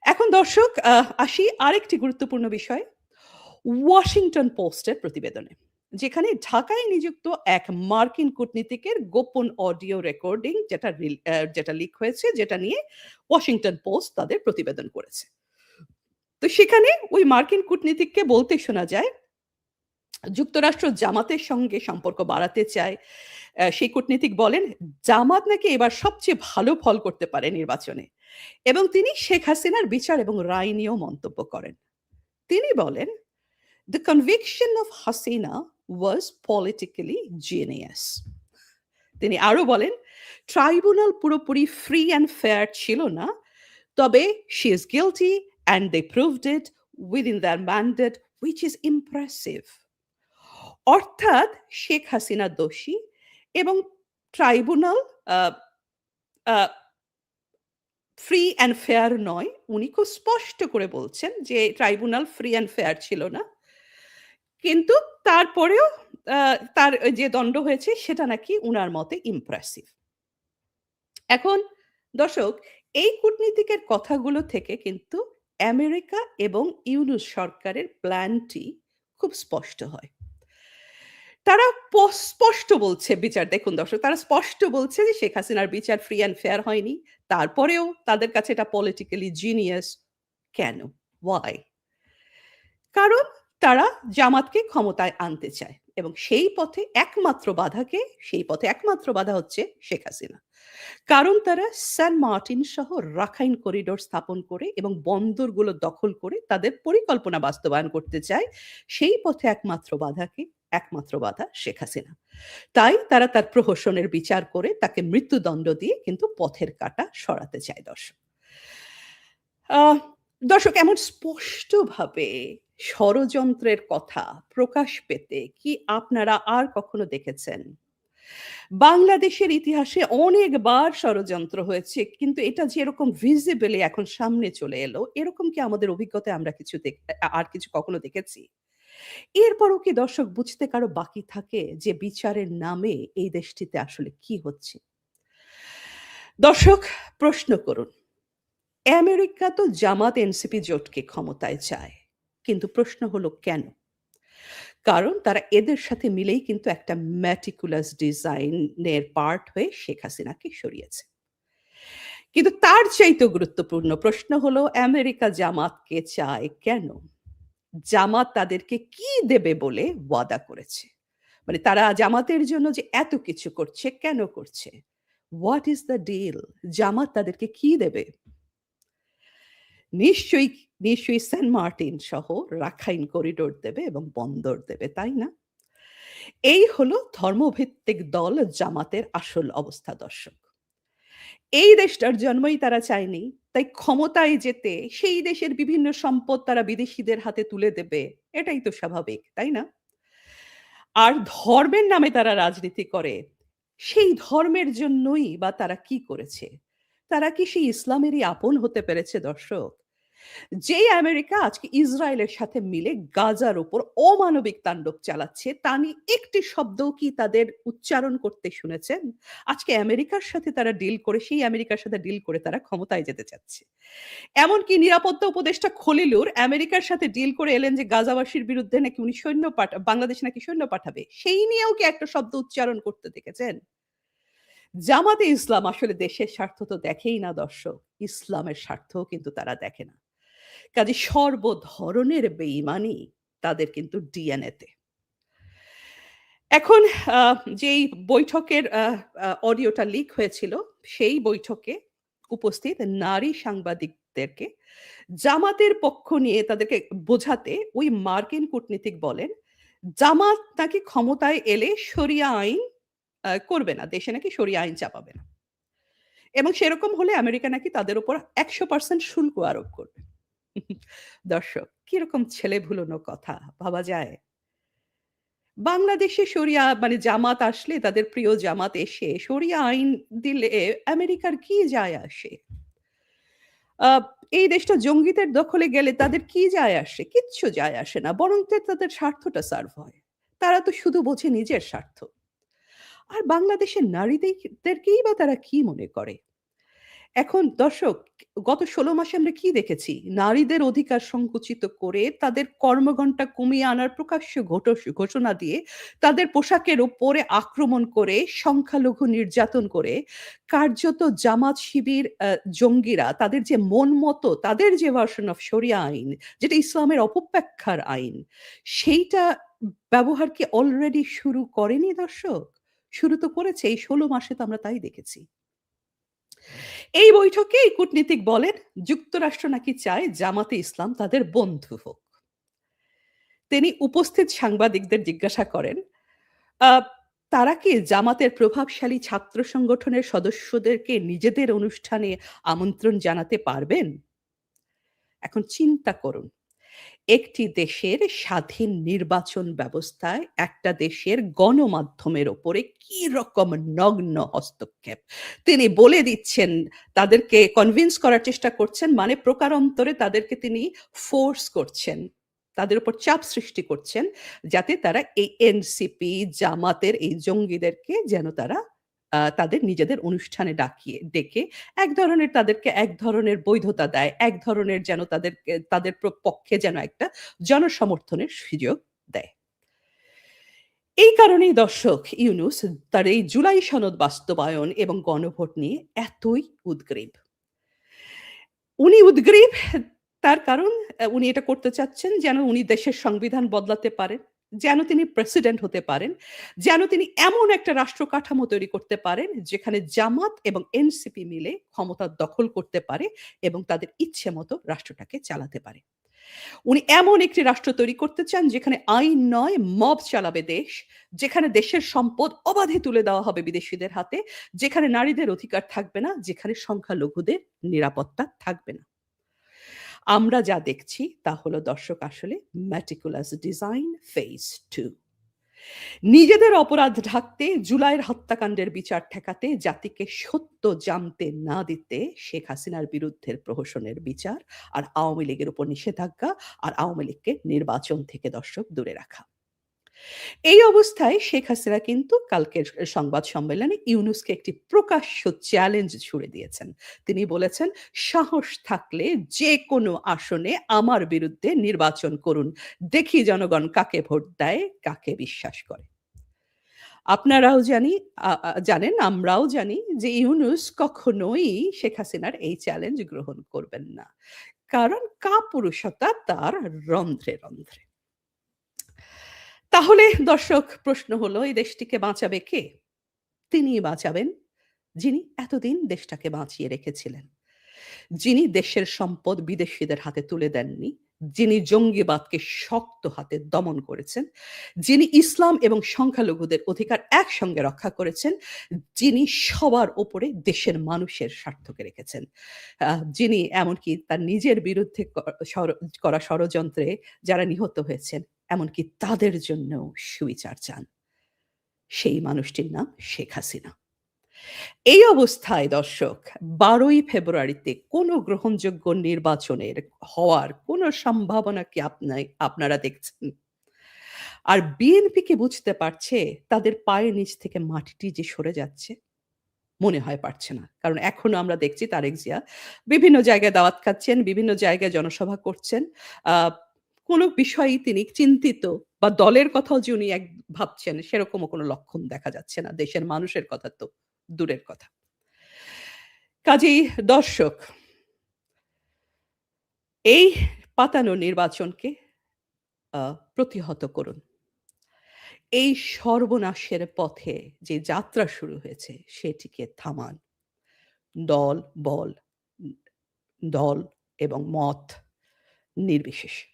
এখন দর্শক আসি আরেকটি গুরুত্বপূর্ণ বিষয়। ওয়াশিংটন পোস্টের প্রতিবেদনে। যেখানে ঢাকায় নিযুক্ত এক মার্কিন কূটনীতিকের গোপন অডিও রেকর্ডিং যেটা লিক হয়েছে, যেটা নিয়ে ওয়াশিংটন পোস্ট তাদের প্রতিবেদন করেছে। তো সেখানে ওই মার্কিন কূটনীতিককে বলতে শোনা যায়, যুক্তরাষ্ট্র জামাতের সঙ্গে সম্পর্ক বাড়াতে চায়। সেই কূটনীতিক বলেন, জামাত নাকি এবার সবচেয়ে ভালো ফল করতে পারে নির্বাচনে এবং তিনি শেখ হাসিনার বিচার এবং রায় নিয়েও মন্তব্য করেন। তিনি বলেন, "The conviction of Hasina was politically genius." তিনি আরো বলেন, ট্রাইব্যুনাল পুরোপুরি ফ্রি অ্যান্ড ফেয়ার ছিল না, তবে she is guilty and they proved it within their mandate, which is impressive. অর্থাৎ শেখ হাসিনা দোষী এবং tribunal a a free and fair নয়। উনি খুব স্পষ্ট করে বলছেন যে ট্রাইব্যুনাল ফ্রি অ্যান্ড ফেয়ার ছিল না। কিন্তু তারপরেও আ তার যে দণ্ড হয়েছে সেটা নাকি উনার মতে ইমপ্রেসিভ। এখন দর্শক, এই কূটনীতিকের কথাগুলো থেকে কিন্তু আমেরিকা এবং ইউনূস সরকারের প্ল্যানটি খুব স্পষ্ট হয়। তারা স্পষ্ট বলছে বিচার, দেখুন দর্শক, তারা স্পষ্ট বলছে যে শেখ হাসিনার বিচার ফ্রি অ্যান্ড ফেয়ার হয়নি। তারপরেও তাদের কাছে এটা পলিটিক্যালি জিনিয়াস। কেন? Why? কারণ তারা জামাতকে ক্ষমতায় আনতে চায় এবং সেই পথে একমাত্র বাধা হচ্ছে শেখ হাসিনা। কারণ তারা সেন্ট মার্টিন সহ রাখাইন করিডোর স্থাপন করে এবং বন্দরগুলো দখল করে তাদের পরিকল্পনা বাস্তবায়ন করতে চায়। সেই পথে একমাত্র বাধা শেখ হাসিনা। তাই তারা তার প্রহসনের বিচার করে তাকে মৃত্যুদণ্ড দিয়ে কিন্তু পথের কাঁটা সরাতে চায় দর্শক। আহ দর্শক, এমন স্পষ্টভাবে ষড়যন্ত্রের কথা প্রকাশ পেতে কি আপনারা আর কখনো দেখেছেন? বাংলাদেশের ইতিহাসে অনেকবার ষড়যন্ত্র হয়েছে। কিন্তু এটা যে এরকম ভিজিবলি এখন সামনে চলে এলো, এরকম কি আমাদের অভিজ্ঞতায় আমরা কিছু আর কিছু কখনো দেখেছি? এরপরও কি দর্শক বুঝতে কারো বাকি থাকে যে বিচারের নামে এই দেশটিতে আসলে কি হচ্ছে? দর্শক, প্রশ্ন করুন। আমেরিকা তো জামাত এনসিপি জোটকে ক্ষমতায় চায়। কিন্তু প্রশ্ন হলো কেন? কারণ তারা এদের সাথে মিলেই কিন্তু একটা meticulous ডিজাইনের পার্ট হয়ে শেখ হাসিনাকে সরিয়েছে। কিন্তু তার চাইতেও গুরুত্বপূর্ণ প্রশ্ন হলো, আমেরিকা জামাতকে চায় কেন? জামাত তাদেরকে কি দেবে বলে ওয়াদা করেছে? মানে তারা জামাতের জন্য যে এত কিছু করছে, কেন করছে? What is the deal? Jamaat তাদেরকে কি দেবে? নিশ্চয়ই, নিশ্চয়ই সেন্ট মার্টিন সহ রাখাইন করিডোর দেবে এবং বন্দর দেবে, তাই না? এই হলো ধর্মভিত্তিক দল জামাতের আসল অবস্থা দর্শক। এই দেশটার জন্মই তারা চায়নি। তাই ক্ষমতায় যেতে সেই দেশের বিভিন্ন সম্পদ তারা বিদেশীদের হাতে তুলে দেবে। এটাই তো স্বাভাবিক, তাই না? আর ধর্মের নামে তারা রাজনীতি করে। সেই ধর্মের জন্যই বা তারা কি করেছে? তারা কি সেই ইসলামেরই আপন হতে পেরেছে দর্শক? যেই আমেরিকা আজকে ইসরায়েলের সাথে মিলে গাজার উপর অমানবিক তাণ্ডব চালাচ্ছে, তা নিয়ে একটি শব্দও কি তাদের উচ্চারণ করতে শুনেছেন? আজকে সেই আমেরিকার সাথে ডিল করে তারা ক্ষমতায় যেতে চাচ্ছে। এমনকি নিরাপত্তা উপদেষ্টা খলিলুর আমেরিকার সাথে ডিল করে এলেন যে গাজাবাসীর বিরুদ্ধে নাকি উনি বাংলাদেশ নাকি সৈন্য পাঠাবে। সেই নিয়েও কি একটা শব্দ উচ্চারণ করতে দেখেছেন? জামাতে ইসলাম আসলে দেশের স্বার্থ তো দেখেই না দর্শক। ইসলামের স্বার্থও কিন্তু তারা দেখে না। কাজে সর্ব ধরনের বেঈমানি তাদের কিন্তু ডিএনএ তে। এখন যেই বৈঠকের অডিওটা লিক হয়েছিল, সেই বৈঠকে উপস্থিত নারী সাংবাদিকদেরকে জামাতের পক্ষ নিয়ে তাদেরকে বোঝাতে ওই মার্কিন কূটনীতিক বলেন, জামাত নাকি ক্ষমতায় এলে শরিয়া আইন করবে না। দেশে নাকি শরিয়া আইন চাপাবে না। এবং সেরকম হলে আমেরিকা নাকি তাদের উপর ১০০% শুল্ক আরোপ করবে। দর্শক, কিরকম ছেলেভুলোনো কথা ভাবা যায়? বাংলাদেশে মানে জামাত আসলে, তাদের প্রিয় জামাত এসে শরিয়া আইন দিলে আমেরিকার কি যায় আসে? আ এই দেশটা জঙ্গিদের দখলে গেলে তাদের কি যায় আসে? কিচ্ছু যায় আসে না। বরং তাদের স্বার্থটা সার্ভ হয়। তারা তো শুধু বোঝে নিজের স্বার্থ। আর বাংলাদেশের নারীদেরকেই বা তারা কি মনে করে? এখন দর্শক, গত ১৬ মাসে আমরা কি দেখেছি? নারীদের অধিকার সংকুচিত করে, তাদের কর্মঘণ্টা কমিয়ে আনার প্রকাশ্য ঘোষণা দিয়ে, তাদের পোশাকের উপরে আক্রমণ করে, সংখ্যালঘু নির্যাতন করে, কার্যত জামাত শিবির জঙ্গিরা তাদের যে মন মতো তাদের যে ভার্সন অফ শরিয়া আইন, যেটা ইসলামের অপব্যাখ্যার আইন, সেইটা ব্যবহার কি অলরেডি শুরু করেনি দর্শক? শুরু তো করেছে। এই ১৬ মাসে তো আমরা তাই দেখেছি। এই বৈঠকে এই কূটনীতিক বলেন, যুক্তরাষ্ট্র নাকি চায় জামাতে ইসলাম তাদের বন্ধু হোক। তিনি উপস্থিত সাংবাদিকদের জিজ্ঞাসা করেন, আ তারা কি জামাতের প্রভাবশালী ছাত্র সংগঠনের সদস্যদেরকে নিজেদের অনুষ্ঠানে আমন্ত্রণ জানাতে পারবেন? এখন চিন্তা করুন, একটি দেশের স্বাধীন নির্বাচন ব্যবস্থায় একটা দেশের গণমাধ্যমের উপরে কি রকম নগ্ন হস্তক্ষেপ। তিনি বলে দিচ্ছেন, তাদেরকে কনভিন্স করার চেষ্টা করছেন, মানে প্রকারান্তরে তাদেরকে তিনি ফোর্স করছেন, তাদের উপর চাপ সৃষ্টি করছেন, যাতে তারা এই এনসিপি, জামাতের এই জঙ্গিদেরকে যেন তারা তাদের নিজেদের অনুষ্ঠানে ডেকে এক ধরনের তাদেরকে এক ধরনের বৈধতা দেয়, এক ধরনের যেন তাদেরকে তাদের পক্ষে যেন একটা জনসমর্থনের সুযোগ দেয়। এই কারণেই দর্শক, ইউনূস তার এই জুলাই সনদ বাস্তবায়ন এবং গণভোট নিয়ে এতই উদগ্রীব। উনি উদগ্রীব তার কারণ উনি এটা করতে চাচ্ছেন যেন উনি দেশের সংবিধান বদলাতে পারেন, যেন তিনি প্রেসিডেন্ট হতে পারেন, যেন তিনি এমন একটা রাষ্ট্র কাঠামো তৈরি করতে পারেন যেখানে জামাত এবং এনসিপি মিলে ক্ষমতা দখল করতে পারে এবং তাদের ইচ্ছে মতো রাষ্ট্রটাকে চালাতে পারে। উনি এমন একটি রাষ্ট্র তৈরি করতে চান যেখানে আইন নয়, মব চালাবে দেশ, যেখানে দেশের সম্পদ অবাধে তুলে দেওয়া হবে বিদেশিদের হাতে, যেখানে নারীদের অধিকার থাকবে না, যেখানে সংখ্যালঘুদের নিরাপত্তা থাকবে না। আমরা যা দেখছি তা হলো দর্শক, আসলে meticulous ডিজাইন ফেজ 2। নিজেদের অপরাধ ঢাকতে, জুলাইয়ের হত্যাকাণ্ডের বিচার ঠেকাতে, জাতিকে সত্য জানতে না দিতে শেখ হাসিনার বিরুদ্ধের প্রহসনের বিচার, আর আওয়ামী লীগের উপর নিষেধাজ্ঞা, আর আওয়ামী লীগকে নির্বাচন থেকে দর্শক দূরে রাখা। এই অবস্থায় শেখ হাসিনা কিন্তু কালকের সংবাদ সম্মেলনে ইউনূসকে একটি প্রকাশ্য চ্যালেঞ্জ ছুড়ে দিয়েছেন। তিনি বলেছেন, সাহস থাকলে যে কোনো আসনে আমার বিরুদ্ধে নির্বাচন করুন। দেখি জনগণ কাকে ভোট দেয়, কাকে বিশ্বাস করে। আপনারাও জানেন, আমরাও জানি যে ইউনূস কখনোই শেখ হাসিনার এই চ্যালেঞ্জ গ্রহণ করবেন না। কারণ কাপুরুষতা তার রন্ধ্রে, রন্ধ্রে। তাহলে দর্শক, প্রশ্ন হলো, এই দেশটিকে বাঁচাবে কে? তিনিই বাঁচাবেন, যিনি এতদিন দেশটাকে বাঁচিয়ে রেখেছিলেন। যিনি দেশের সম্পদ বিদেশীদের হাতে তুলে দেননি, যিনি জঙ্গিবাদকে শক্ত হাতে দমন করেছেন, যিনি ইসলাম এবং সংখ্যালঘুদের অধিকার একসঙ্গে রক্ষা করেছেন, যিনি সবার উপরে দেশের মানুষের স্বার্থকে রেখেছেন, যিনি এমনকি তার নিজের বিরুদ্ধে করা ষড়যন্ত্রে যারা নিহত হয়েছেন, এমনকি তাদের জন্যও সুবিচার চান। সেই মানুষটির নাম শেখ হাসিনা। এই অবস্থায় দর্শক, ১২ই ফেব্রুয়ারিতে কোনো গ্রহণযোগ্য নির্বাচনের হওয়ার কোনো সম্ভাবনা কি আপনারা দেখছেন? আর বিএনপি কি বুঝতে পারছে তাদের পায়ের নিচ থেকে মাটিটি যে সরে যাচ্ছে? মনে হয় পারছে না। কারণ এখনো আমরা দেখছি তারেক জিয়া বিভিন্ন জায়গায় দাওয়াত খাচ্ছেন, বিভিন্ন জায়গায় জনসভা করছেন। আ কোনো বিষয়েই তিনি চিন্তিত বা দলের কথাও যে উনি ভাবছেন, সেরকমও কোনো লক্ষণ দেখা যাচ্ছে না। দেশের মানুষের কথা তো দূরের কথা। কাজেই দর্শক, এই পাতানো নির্বাচনকে প্রতিহত করুন। এই সর্বনাশের পথে যে যাত্রা শুরু হয়েছে সেটিকে থামান। দল, বল, দল এবং মত নির্বিশেষে।